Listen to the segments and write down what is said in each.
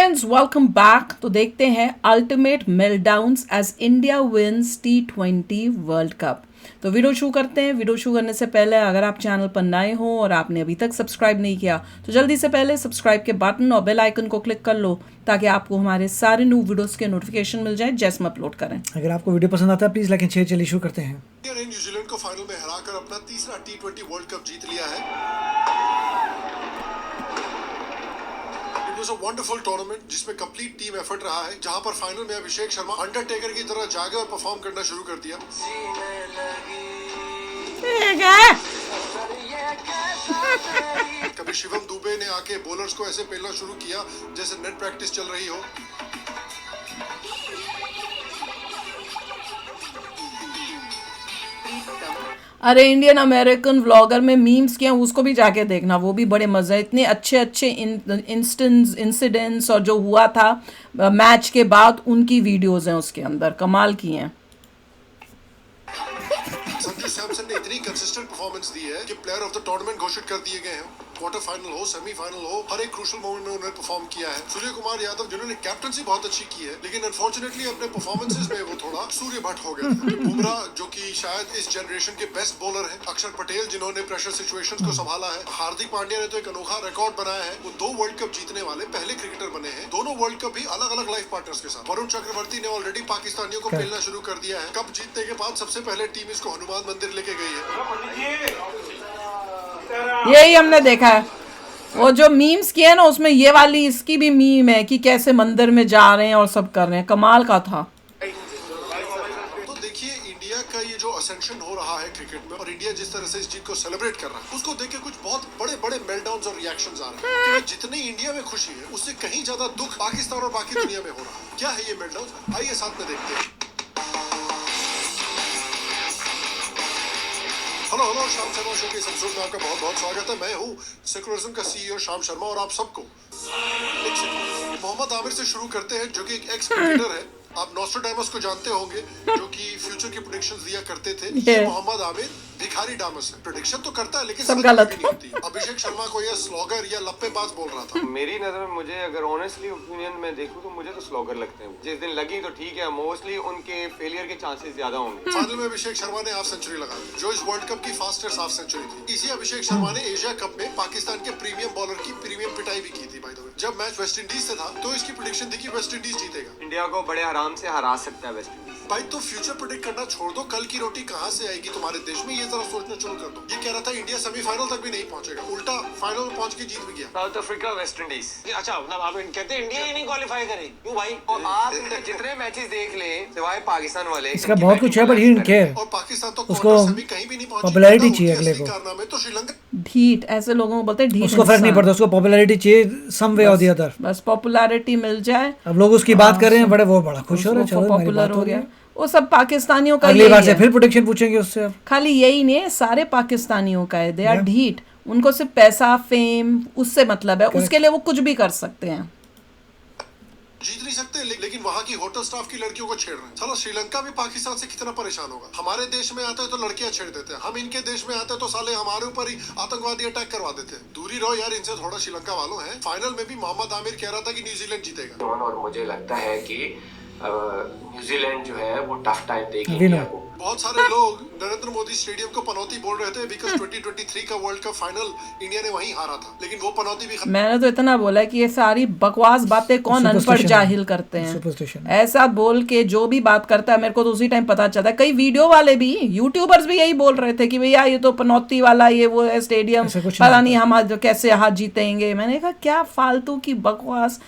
Friends welcome back. तो देखते हैं ultimate meltdowns as India wins T20 world cup. तो वीडियो शुरू करते हैं। वीडियो शुरू करने से पहले अगर आप चैनल पर नए हो और आपने अभी तक सब्सक्राइब नहीं किया तो जल्दी से पहले सब्सक्राइब के बटन और बेल आइकन को क्लिक कर लो ताकि आपको हमारे सारे न्यू वीडियोस के नोटिफिकेशन मिल जाए जैसे हम अपलोड करें। अगर आपको वीडियो पसंद आता है प्लीज लाइक एंड शेयर। चलिए शुरू करते हैं। इंडिया ने न्यूजीलैंड को फाइनल में हराकर अपना तीसरा T20 वर्ल्ड कप जीत लिया है। It was a wonderful tournament जिसमें कंप्लीट टीम एफर्ट रहा है, जहां पर फाइनल में अभिषेक शर्मा अंडरटेकर की तरह जागे और परफॉर्म करना शुरू कर दिया। कभी शिवम दुबे ने आके बॉलर्स को ऐसे पेलना शुरू किया जैसे नेट प्रैक्टिस चल रही हो। अरे इंडियन अमेरिकन व्लॉगर में मीम्स किया उसको भी जाके देखना, वो भी बड़े मजे। इतने अच्छे अच्छे इंसिडेंट्स और जो हुआ था मैच के बाद उनकी वीडियोस हैं उसके अंदर, कमाल की हैं। संजू सैमसन ने इतनी कंसिस्टेंट परफॉर्मेंस दी है कि प्लेयर ऑफ द टूर्नामेंट घोषित कर दिए गए हैं। क्वार्टर फाइनल हो, सेमीफाइनल हो, हर एक क्रूशियल मोमेंट में उन्होंने परफॉर्म किया है। सूर्य कुमार यादव जिन्होंने कैप्टनसी बहुत अच्छी की है, लेकिन अनफॉर्चुनेटली अपने परफॉर्मेंसेस में वो थोड़ा सूर्य भट्ट हो गए थे। बुमराह जो कि शायद इस जनरेशन के बेस्ट बॉलर हैं, अक्षर पटेल जिन्होंने प्रेशर सिचुएशंस को संभाला है, हार्दिक पांड्या ने तो एक अनोखा रिकॉर्ड बनाया है। वो 2 वर्ल्ड कप जीतने वाले पहले क्रिकेटर बने हैं, दोनों वर्ल्ड कप भी अलग अलग लाइफ पार्टनर्स के साथ। वरुण चक्रवर्ती ने ऑलरेडी पाकिस्तानियों को पेलना शुरू कर दिया है। कप जीतने के बाद सबसे पहले टीम इसको हनुमान मंदिर लेके गई है। यही हमने देखा है, वो जो मीम्स किए ना उसमें ये वाली इसकी भी मीम है कि कैसे मंदिर में जा रहे हैं और सब कर रहे हैं, कमाल का था। तो देखिए इंडिया का ये जो असेंशन हो रहा है क्रिकेट में और इंडिया जिस तरह से इस जीत को सेलिब्रेट कर रहा है, उसको देख के कुछ बहुत बड़े बड़े मेल्टडाउन्स और रिएक्शंस आ रहे हैं कि जितनी इंडिया में खुशी है उससे कहीं ज्यादा दुख पाकिस्तान और बाकी दुनिया में हो रहा है। क्या है ये मेल्टडाउन, आइए साथ में देखते हैं। हेलो शाम शर्मा शो के इस एपिसोड में आपका बहुत बहुत स्वागत है। मैं हूँ सेकुलरिज्म का CEO शाम शर्मा और आप सबको मोहम्मद आमिर से शुरू करते हैं जो कि एक एक्स क्रिकेटर है। आप नॉस्ट्राडामस को जानते होंगे जो कि फ्यूचर की प्रेडिक्शंस दिया करते थे। ये मोहम्मद आमिर भिखारी डामस है, प्रेडिक्शन तो करता है लेकिन सब गलत नहीं होती। अभिषेक शर्मा को यह स्लॉगर या लप्पेबाज बोल रहा था। मेरी नजर में मुझे अगर ऑनेस्टली ओपिनियन में देखूं तो मुझे तो स्लॉगर लगते हैं। जिस दिन लगी तो ठीक है, मोस्टली उनके फेलियर के चांसेस ज्यादा होंगे। फाइनल में अभिषेक शर्मा ने हाफ सेंचुरी लगा दी जो इस वर्ल्ड कप की फास्टेस्ट हाफ सेंचुरी थी। इसी अभिषेक शर्मा ने एशिया कप में पाकिस्तान के प्रीमियम बॉलर की प्रीमियम पिटाई भी की थी। बाय द वे जब मैच वेस्ट इंडीज से था तो इसकी प्रेडिक्शन थी कि वेस्ट इंडीज जीतेगा। इंडिया को बड़े आराम से हरा सकता है वेस्ट इंडीज। भाई तो फ्यूचर प्रेडिक्ट करना छोड़ दो, कल की रोटी कहाँ से आएगी तुम्हारे देश में, ये जरा सोचना शुरू कर दो। ये कह रहा था इंडिया सेमीफाइनल तक भी नहीं पहुंचेगा, उल्टा फाइनल में पहुंच के जीत भी गया। South Africa West Indies. अच्छा मतलब आप कहते हैं इंडिया ही नहीं क्वालिफाई करे, क्यों भाई? और आप इनके जितने मैचेस देख ले सिवाय पाकिस्तान वाले, इसका बहुत कुछ है बट ही डोंट केयर। और पाकिस्तान तो उसको कहीं भी नहीं पहुंची। पॉपुलैरिटी चाहिए अगले को। कारनामे तो श्रीलंका ढीठ, ऐसे लोगों को बोलते हैं ढीठ। उसको फर्क नहीं पड़ता, उसको पॉपुलैरिटी चाहिए सम वे और द अदर। बस पॉपुलैरिटी मिल जाए। अब लोग उसकी बात कर रहे हैं, बड़े वो बड़ा खुश हो रहे हैं। चलो पॉपुलर हो गया, वो सब पाकिस्तानियों का। अगली बार से फिर प्रोटेक्शन पूछेंगे उससे। अब खाली यही नहीं है, सारे पाकिस्तानियों का है। दे आर ढीठ, उनको सिर्फ पैसा फेम उससे मतलब है, उसके लिए वो कुछ भी कर सकते हैं। जीत नहीं सकते लेकिन वहाँ की होटल स्टाफ की लड़कियों को छेड़ रहे हैं। चलो श्रीलंका भी पाकिस्तान से कितना परेशान होगा। हमारे देश में आते हैं तो लड़कियां छेड़ देते हैं, हम इनके देश में आते हैं तो साले हमारे ऊपर ही आतंकवादी अटैक करवा देते हैं। दूरी रहो यार इनसे थोड़ा, श्रीलंका वालों हैं। फाइनल में भी मोहम्मद आमिर कह रहा था कि न्यूजीलैंड जीतेगा और मुझे लगता है कि न्यूजीलैंड जो है वो टफ टाइम देगी इंडिया को। बहुत सारे लोग नरेंद्र मोदी स्टेडियम को पनौती बोल रहे थे बिकॉज 2023 का वर्ल्ड कप फाइनल इंडिया ने वहीं हारा था, लेकिन वो पनौती भी मैंने तो इतना बोला है कि ये सारी बकवास बातें कौन अनपढ़ जाहिल करते हैं। ऐसा बोल के जो भी बात करता है मेरे को तो उसी टाइम पता चलता है। कई वीडियो वाले भी, यूट्यूबर्स भी यही बोल रहे थे कि भैया ये तो पनौती वाला ये वो है स्टेडियम, पता नहीं हम कैसे हाथ जीतेंगे। मैंने कहा क्या फालतू की बकवास।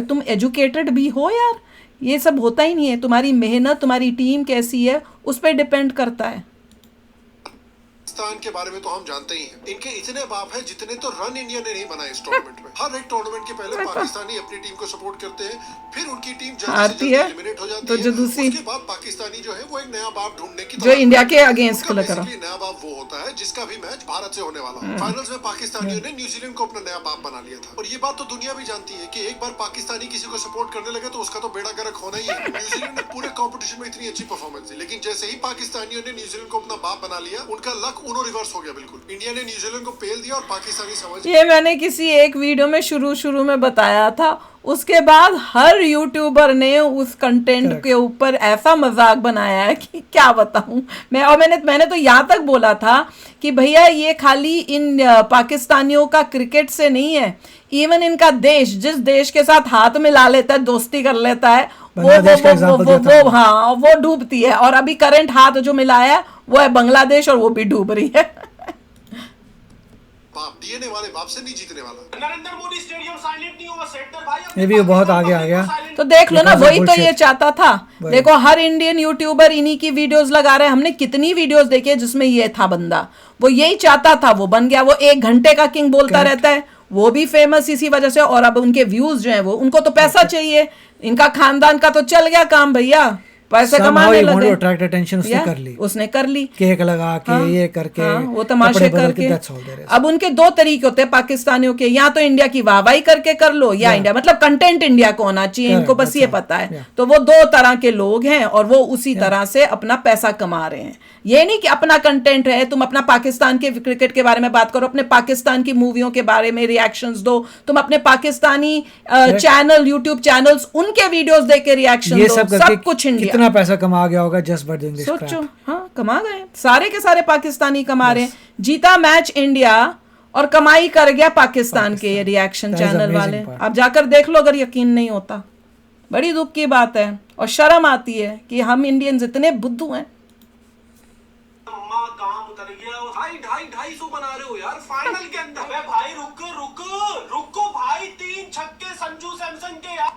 तुम एजुकेटेड भी हो यार, ये सब होता ही नहीं है। तुम्हारी मेहनत, तुम्हारी टीम कैसी है उस पर डिपेंड करता है। पाकिस्तान के बारे में तो हम जानते ही हैं, इनके इतने बाप हैं जितने तो रन इंडिया ने नहीं बनाए इस टूर्नामेंट में। हर एक टूर्नामेंट के पहले पाकिस्तानी अपनी टीम को सपोर्ट करते हैं, फिर उनकी टीम जल्दी से एलिमिनेट हो जाती है। उसके बाद पाकिस्तानी जो है वो एक नया बाप ढूंढने की जो इंडिया के अगेंस्ट करा। नया बाप वो होता है जिसका भी मैच भारत से होने वाला है। फाइनल्स में पाकिस्तानियों ने न्यूजीलैंड को अपना नया बाप बना लिया था, और ये बात तो दुनिया भी जानती है कि एक बार पाकिस्तानी किसी को सपोर्ट करने लगे तो उसका तो बेड़ा गर्क होना ही है। न्यूजीलैंड ने पूरे कॉम्पिटिशन में इतनी अच्छी परफॉर्मेंस दी, लेकिन जैसे ही पाकिस्तानियों ने न्यूजीलैंड को अपना बाप बना लिया, उनका लक उनो रिवर्स हो गया बिल्कुल। इंडिया ने न्यूजीलैंड को पेल दिया और पाकिस्तानी समझ। ये मैंने किसी एक वीडियो में शुरू में बताया था, उसके बाद हर यूट्यूबर ने उस कंटेंट के ऊपर ऐसा मजाक बनाया है कि क्या बताऊं मैं। और मैंने तो यहाँ तक बोला था कि भैया ये खाली इन पाकिस्तानियों का क्रिकेट से नहीं है, इवन इनका देश जिस देश के साथ हाथ मिला लेता है, दोस्ती कर लेता है, वो डूबती है। और अभी करंट हाथ जो मिलाया है वो है बांग्लादेश, और वो भी डूब रही है। बाप डीएनए वाले बाप से नहीं जीतने वाला। नरेंद्र मोदी स्टेडियम साइलेंट नहीं होगा सेक्टर भाई। ये भी बहुत आगे आ गया। तो देख लो ना, वही तो ये चाहता था। देखो हर इंडियन यूट्यूबर इन्हीं की वीडियोस लगा रहे हैं। हमने कितनी वीडियोस देखी है जिसमें ये था बंदा, वो यही चाहता था, वो बन गया। वो 1 घंटे का किंग बोलता रहता है, वो भी फेमस इसी वजह से। और अब उनके व्यूज जो है वो, उनको तो पैसा चाहिए, इनका खानदान का तो चल गया काम भैया, पैसे कमाने लगे। अट्रैक्ट अटेंशन उसने कर ली केक लगा के, ये करके, वो तमाशे करके। अब उनके 2 तरीके होते हैं पाकिस्तानियों के, या तो इंडिया की वाहवाही करके कर लो, या इंडिया मतलब कंटेंट इंडिया को होना चाहिए, इनको बस ये पता है। तो वो 2 तरह के लोग हैं, और वो उसी तरह से अपना पैसा कमा रहे हैं। ये नहीं कि अपना कंटेंट है, तुम अपना पाकिस्तान के क्रिकेट के बारे में बात करो, अपने पाकिस्तान की मूवियों के बारे में रिएक्शंस दो, तुम अपने पाकिस्तानी चैनल, यूट्यूब चैनल्स, उनके वीडियोस देख के रिएक्शन दो, सब कुछ इंडिया। कितना पैसा कमा गया होगा just by doing this crap. सोचो, हाँ कमा गए, सारे के सारे पाकिस्तानी कमा रहे हैं। जीता मैच इंडिया और कमाई कर गया पाकिस्तान के ये रिएक्शन चैनल वाले। आप जाकर देख लो अगर यकीन नहीं होता। बड़ी दुख की बात है और शर्म आती है कि हम इंडियंस इतने बुद्धू हैं। काम उतर गया, 250 बना रहे हो यार फाइनल के अंदर। अबे भाई रुको भाई, 3 छक्के संजू सैमसन के यार।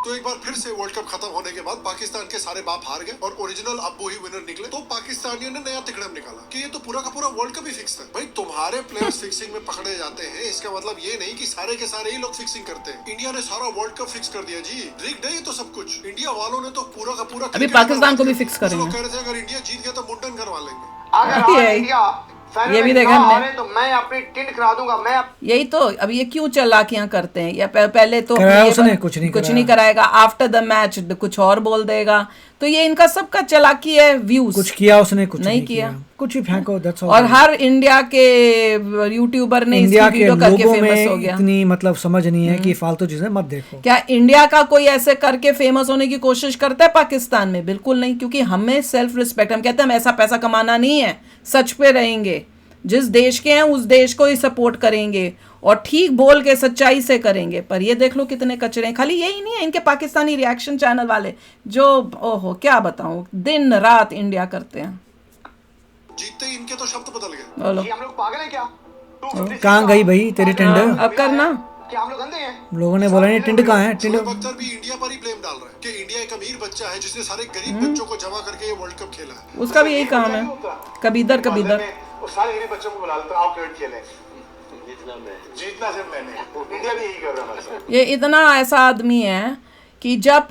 तो एक बार फिर से वर्ल्ड कप खत्म होने के बाद पाकिस्तान के सारे बाप हार गए और ओरिजिनल अब्बू ही विनर निकले। तो पाकिस्तानियों ने नया तिकड़म निकाला कि ये तो पूरा का पूरा वर्ल्ड कप ही फिक्स था। भाई तुम्हारे प्लेयर्स फिक्सिंग में पकड़े जाते हैं, इसका मतलब ये नहीं कि सारे के सारे ही लोग फिक्सिंग करते हैं। इंडिया ने सारा वर्ल्ड कप फिक्स कर दिया जी, रिग्ड है ये तो सब कुछ। इंडिया वालों ने तो पूरा का पूरा अभी पाकिस्तान को भी फिक्स करेंगे। कह रहे थे अगर इंडिया जीत गया तो मुंडन करवा लेंगे। ये भी देखा हमने, तो मैं अपनी टिंड करा दूंगा। मैं यही तो अब ये क्यों चालाकियां करते हैं, या पहले तो उसने कुछ नहीं कराएगा, आफ्टर द मैच कुछ और बोल देगा। तो ये इनका सबका चालाकी है। व्यूज कुछ किया उसने, कुछ नहीं किया, कुछ ही फेंको, दैट्स ऑल। और हर इंडिया के यूट्यूबर ने इसकी वीडियो करके फेमस हो गया। इतनी मतलब समझ नहीं है कि फालतू चीजें मत देखो। क्या इंडिया का कोई ऐसे करके फेमस होने की कोशिश करता है पाकिस्तान में? बिल्कुल नहीं, क्योंकि हमें सेल्फ रिस्पेक्ट, हम कहते हैं हम ऐसा पैसा कमाना नहीं है, सच पे रहेंगे, जिस देश के हैं उस देश को ही सपोर्ट करेंगे और ठीक बोल के सच्चाई से करेंगे। पर ये देख लो कितने कचरे हैं। खाली यही नहीं है, इनके पाकिस्तानी रिएक्शन चैनल वाले जो, ओहो क्या बताऊं, दिन रात इंडिया करते हैं। जीतते ही इनके तो शब्द बदल गए। बोलो हम लोग पागल हैं क्या? कहाँ गई भाई तेरी टिंड? अब करना। क्या हम लोग अंधे हैं? लोगों ने बोला नहीं टिंड कहाँ है? टिंड अख्तर भी इंडिया पर ही ब्लेम डाल रहा है कि इंडिया एक अमीर बच्चा है जिसने सारे गरीब बच्चों को जमा करके ये वर्ल्ड कप खेला है। उसका भी यही काम है, कभी इधर कभी इधर। सारे गरीब बच्चों को बुला लेते आओ क्रिकेट खेलें, जीतना सिर्फ मैंने। इंडिया भी यही कर रहा है। ये इतना ऐसा आदमी है कि जब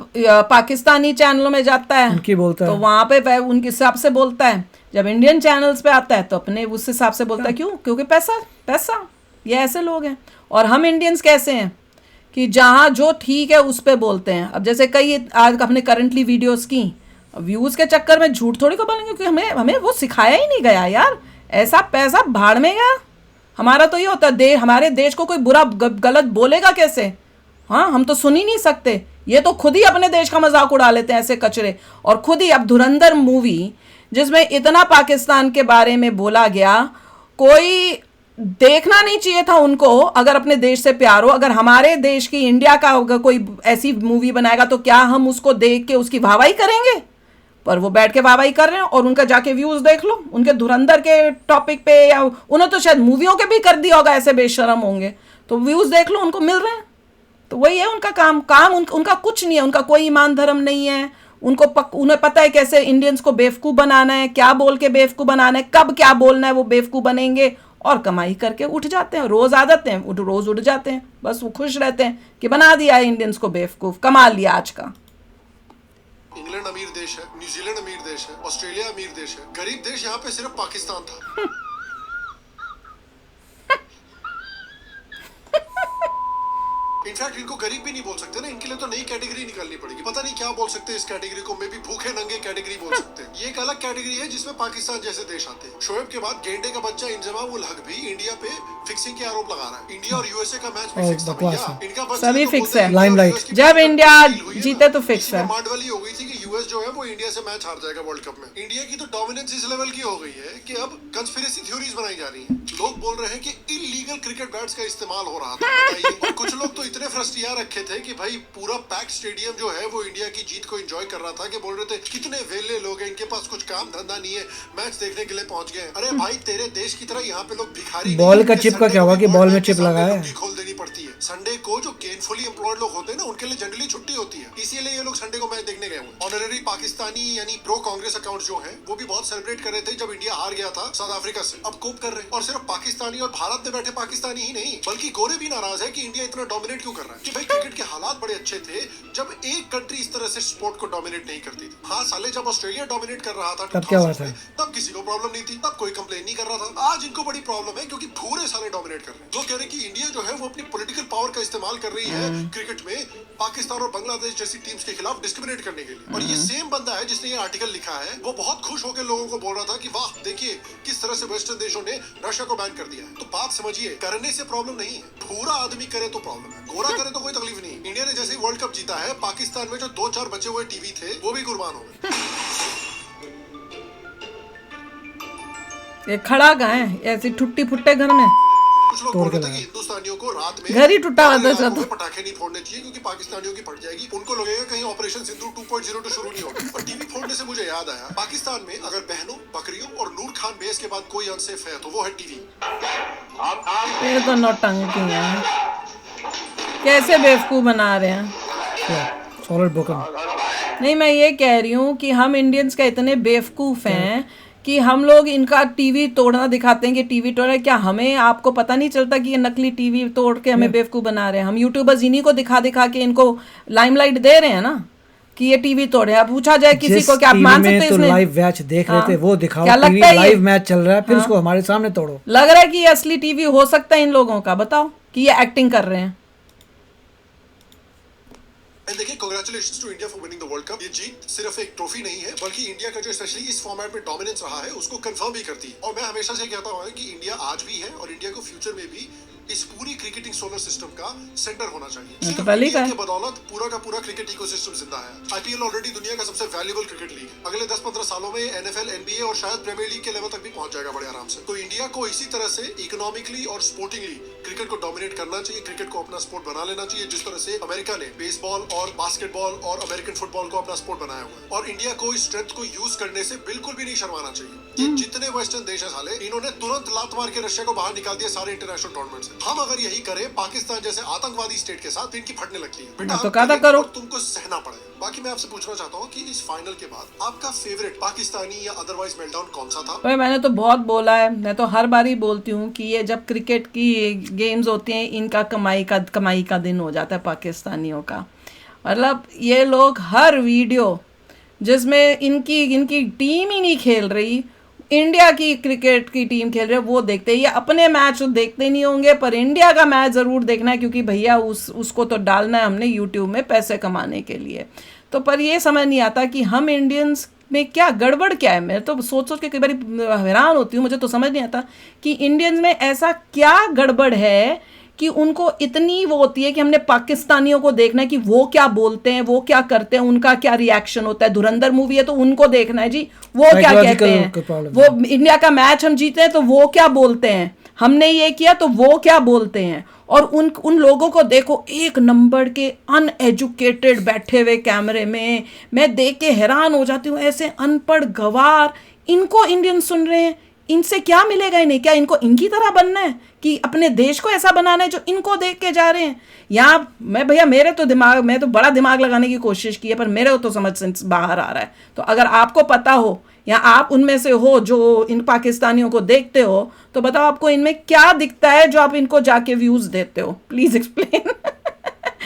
पाकिस्तानी चैनलों में जाता है तो वहां पे उनके हिसाब से बोलता है, जब इंडियन चैनल्स पे आता है तो अपने उस हिसाब से बोलता है। क्यों? क्योंकि पैसा। ये ऐसे लोग हैं। और हम इंडियंस कैसे हैं कि जहाँ जो ठीक है उस पे बोलते हैं। अब जैसे कई आज हमने करंटली वीडियोस की, व्यूज के चक्कर में झूठ थोड़ी को बोलेंगे, क्योंकि हमें वो सिखाया ही नहीं गया यार। ऐसा पैसा भाड़ में गया। हमारा तो ये होता है, हमारे देश को कोई बुरा गलत बोलेगा कैसे? हाँ, हम तो सुन ही नहीं सकते। ये तो खुद ही अपने देश का मजाक उड़ा लेते हैं ऐसे कचरे। और खुद ही अब धुरंधर मूवी जिसमें इतना पाकिस्तान के बारे में बोला गया, कोई देखना नहीं चाहिए था उनको अगर अपने देश से प्यार हो। अगर हमारे देश की, इंडिया का कोई ऐसी मूवी बनाएगा तो क्या हम उसको देख के उसकी वाहवाही करेंगे? पर वो बैठ के वाहवाही कर रहे हैं और उनका जाके व्यूज देख लो उनके धुरंधर के टॉपिक पे, या उन्होंने तो शायद मूवियों के भी कर दिया होगा, ऐसे बेशरम होंगे। तो व्यूज देख लो, उनको मिल रहे हैं। तो वही है उनका काम उनका कुछ नहीं है, उनका कोई ईमान धर्म नहीं है। उन्हें पता है कैसे इंडियंस को बेवकूफ़ बनाना है, क्या बोल के बेवकूफ़ बनाना है, कब क्या बोलना है, वो बेवकूफ़ बनेंगे और कमाई करके उठ जाते हैं। रोज़ आ जाते हैं, रोज़ उठ जाते हैं। बस वो खुश रहते हैं कि बना दिया है इंडियंस को बेवकूफ़, कमा लिया आज का। इंग्लैंड अमीर देश है, न्यूजीलैंड अमीर देश है, ऑस्ट्रेलिया अमीर देश है, गरीब देश यहाँ पे सिर्फ पाकिस्तान था। इनफैक्ट इनको गरीब भी नहीं बोल सकते ना, इनके लिए तो नई कैटेगरी निकालनी पड़ेगी, पता नहीं क्या बोल सकते हैं इस कैटेगरी को, मे भी भूखे नंगे कैटेगरी बोल सकते हैं। ये एक अलग कैटेगरी है जिसमें पाकिस्तान जैसे देश आते हैं। शोएब के बाद गेंडे का बच्चा इंजमाम उल हक भी इंडिया पे फिक्सिंग के आरोप लगा रहा है। इंडिया और यूएसए का मैच भी फिक्स था भैया, इनका बच्चा सभी तो फिक्स बोलते है। हैं Limelight। US की जब टीम इंडिया हुई है जीते ना, तो फिक्स इसी है। में मांड वाली हो गई थी कि यूएस जो है वो इंडिया से मैच हार जाएगा वर्ल्ड कप में। इंडिया की तो डोमिनेंस इस लेवल की हो गई है कि अब कंस्पिरेसी थ्योरीज बनाई जा रही हैं। लोग बोल रहे हैं कि इलीगल क्रिकेट बैट्स का इस्तेमाल हो रहा था, बताइए। और कुछ लोग तो इतने फ्रस्ट्रिया रखे थे कि भाई पूरा पैक्ड स्टेडियम जो है वो इंडिया की जीत को एंजॉय कर रहा था, कि बोल रहे थे कितने वेले लोग हैं, इनके पास कुछ काम धंधा नहीं है, मैच देखने के लिए पहुंच गए। अरे भाई तेरे देश की तरह यहाँ पे लोग भिखारी बॉल नहीं का हैं, चिप का संडे क्या को हुआ भी कि बॉल में मैच के चिप सामने लगा है। लुंगी खोल देनी पड़ती है। संडे को जो गेनफुली एम्प्लॉयड लोग होते हैं ना, उनके लिए जनरली छुट्टी होती है, इसीलिए ये लोग संडे को मैच देखने गए हुए। ऑनररी पाकिस्तानी यानी प्रो कांग्रेस अकाउंट जो है वो भी बहुत सेलिब्रेट कर रहे थे जब इंडिया हार गया था साउथ अफ्रीका से। अब कोप कर रहे हैं। और सिर्फ पाकिस्तानी और भारत में बैठे पाकिस्तानी ही नहीं बल्कि गोरे भी नाराज है कि इंडिया इतना डोमिनेट क्यों कर रहा है। कि भाई क्रिकेट के हालात बड़े अच्छे थे जब एक कंट्री इस तरह से स्पोर्ट को डोमिनेट नहीं करती थी। हाँ साले, जब ऑस्ट्रेलिया डोमिनेट कर रहा था तब क्या हुआ था? तब किसी को प्रॉब्लम नहीं थी, तब कोई कंप्लेन नहीं कर रहा था। आज इनको बड़ी प्रॉब्लम है क्योंकि पूरे साले डोमिनेट कर रहे हैं। जो कह रहे हैं कि इंडिया जो है वो अपनी पॉलिटिकल पावर का इस्तेमाल कर रही है क्रिकेट में पाकिस्तान और बांग्लादेश जैसी टीम्स के खिलाफ डिस्क्रिमिनेट करने के लिए। और ये सेम बंदा है जिसने ये आर्टिकल लिखा है, वो बहुत खुश होकर लोगों को बोल रहा था कि वाह देखिए किस तरह से वेस्टर्न देशों ने रशिया को बैन कर दिया है। तो बात समझिए, करने से प्रॉब्लम नहीं है, पूरा आदमी करे तो प्रॉब्लम है, गोरा करे तो कोई तकलीफ नहीं। इंडिया ने जैसे ही वर्ल्ड कप जीता है, पाकिस्तान में जो 2-4 बचे हुए टीवी थे वो भी कुर्बान हो गए। ये खड़ा कहाँ है ऐसी ठुट्टी फुट्टे घर में? कुछ लोग बोल रहे थे कि हिंदुस्तानियों को रात में घर ही टूटा हुआ था इलाकों सब। में पटाखे नहीं फोड़ने चाहिए क्योंकि पाकिस्तानियों की फट जाएगी। उनको लगेगा कहीं ऑपरेशन सिंदूर 2.0 शुरू नहीं होगा। और टीवी फोड़ने से मुझे याद आया, पाकिस्तान में अगर बहनों, बकरियों और नूर खान बेस के बाद कोई अनसेफ है तो वो है टीवी। ये तो नौटंकी है, कैसे बेवकूफ बना रहे हैं। Solid broken। नहीं, मैं ये कह रही हूँ कि हम इंडियंस का इतने बेवकूफ़ हैं कि हम लोग इनका टीवी तोड़ना दिखाते हैं कि टीवी तोड़ रहे हैं। क्या हमें आपको पता नहीं चलता कि ये नकली टीवी तोड़ के हमें बेवकूफ़ बना रहे हैं? हम यूट्यूबर्स इन्हीं को दिखा दिखा के इनको लाइमलाइट दे रहे हैं ना कि ये टीवी तोड़े। अब पूछा जाए किसी को, क्या आप मान सकते हैं तो इसमें? लाइव मैच देख रहे थे, वो दिखाओ। क्या लगता है लाइव मैच चल रहा है, फिर उसको हमारे सामने तोड़ो। लग रहा है कि ये असली टीवी हो सकता है इन लोगों का? बताओ कि ये एक्टिंग कर रहे हैं। एंड देखिए, congratulations to India for winning the world cup. ये जीत सिर्फ एक ट्रॉफी नहीं है बल्कि इंडिया का जो स्पेशली इस फॉर्मेट में डोमिनेंस रहा है उसको कंफर्म भी करती है। और मैं हमेशा से कहता हूं कि इंडिया आज भी है और इंडिया को फ्यूचर में भी इस पूरी क्रिकेटिंग सोलर सिस्टम का सेंटर होना चाहिए। तो सिर्फ पहले इंडिया का की बदौलत पूरा का पूरा क्रिकेट इकोसिस्टम जिंदा है। आईपीएल ऑलरेडी दुनिया का सबसे वैल्यूएबल क्रिकेट लीग है। अगले 10-15 सालों में एनएफएल, एनबीए और शायद प्रीमियर लीग के लेवल तक भी पहुंच जाएगा बड़े आराम से। तो इंडिया को इसी तरह से इकोनॉमिकली और स्पोर्टिंगली क्रिकेट को डोमिनेट करना चाहिए, क्रिकेट को अपना स्पोर्ट बना लेना चाहिए, जिस तरह से अमेरिका ने बेसबॉल और बास्केटबॉल और अमेरिकन फुटबॉल को अपना स्पोर्ट बनाया हुआ है। और इंडिया को इस स्ट्रेंथ को यूज करने से बिल्कुल भी नहीं शर्माना चाहिए। ये जितने वेस्टर्न देश है साले, इन्होंने तुरंत लात मार के रशिया को बाहर निकाल दिया सारे इंटरनेशनल टूर्नामेंट से। हम अगर यही करें पाकिस्तान जैसे आतंकवादी स्टेट के साथ, इनकी फटने लगती है। बेटा तो आप क्या करेंगे करो? और तुमको सहना पड़ेगा। बाकी मैं आपसे पूछना चाहता हूँ कि इस फाइनल के बाद आपका फेवरेट पाकिस्तानी या अदरवाइज मेल्टडाउन कौन सा था? भाई मैंने तो बहुत बोला है, मैं तो हर बार ही बोलती हूँ कि ये जब क्रिकेट की गेम्स होती हैं इनका कमाई का दिन हो जाता है पाकिस्तानियों का। मतलब ये लोग हर वीडियो जिसमें इनकी टीम ही नहीं खेल रही, इंडिया की क्रिकेट की टीम खेल रही है, वो देखते हैं। ये अपने मैच तो देखते नहीं होंगे पर इंडिया का मैच ज़रूर देखना है क्योंकि भैया उसको तो डालना है हमने यूट्यूब में पैसे कमाने के लिए। तो पर ये समझ नहीं आता कि हम इंडियंस में क्या गड़बड़ क्या है। मैं तो सोच के कई बार हैरान होती हूँ, मुझे तो समझ नहीं आता कि इंडियंस में ऐसा क्या गड़बड़ है कि उनको इतनी वो होती है कि हमने पाकिस्तानियों को देखना है कि वो क्या बोलते हैं, वो क्या करते हैं, उनका क्या रिएक्शन होता है। धुरंधर मूवी है तो उनको देखना है जी, वो क्या कहते हैं, वो इंडिया का मैच हम जीते हैं तो वो क्या बोलते हैं, हमने ये किया तो वो क्या बोलते हैं। और उन लोगों को देखो, एक नंबर के अनएजुकेटेड बैठे हुए कैमरे में, मैं देख के हैरान हो जाती हूँ। ऐसे अनपढ़ गवार इनको इंडियन सुन रहे हैं, इनसे क्या मिलेगा इन्हें? क्या इनको इनकी तरह बनना है कि अपने देश को ऐसा बनाना है जो इनको देख के जा रहे हैं? यहाँ मैं भैया मैं तो बड़ा दिमाग लगाने की कोशिश की है पर मेरे को तो समझ से बाहर आ रहा है। तो अगर आपको पता हो या आप उनमें से हो जो इन पाकिस्तानियों को देखते हो तो बताओ आपको इनमें क्या दिखता है जो आप इनको जाके व्यूज देते हो, प्लीज एक्सप्लेन।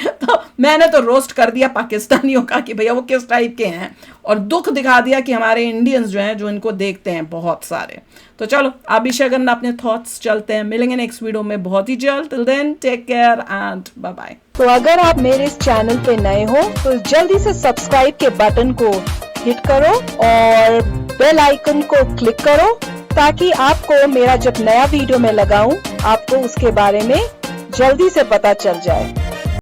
तो मैंने तो रोस्ट कर दिया पाकिस्तानियों का कि भैया वो किस टाइप के हैं, और दुख दिखा दिया कि हमारे इंडियंस जो हैं जो इनको देखते हैं बहुत सारे। तो चलो आप भी शेयर करना अपने थॉट्स। चलते हैं, मिलेंगे नेक्स्ट वीडियो में बहुत ही जल्द। Till then take care and bye bye. तो अगर आप मेरे इस चैनल पे नए हो तो जल्दी से सब्सक्राइब के बटन को हिट करो और बेल आइकन को क्लिक करो, ताकि आपको मेरा जब नया वीडियो मैं लगाऊं आपको उसके बारे में जल्दी से पता चल जाए।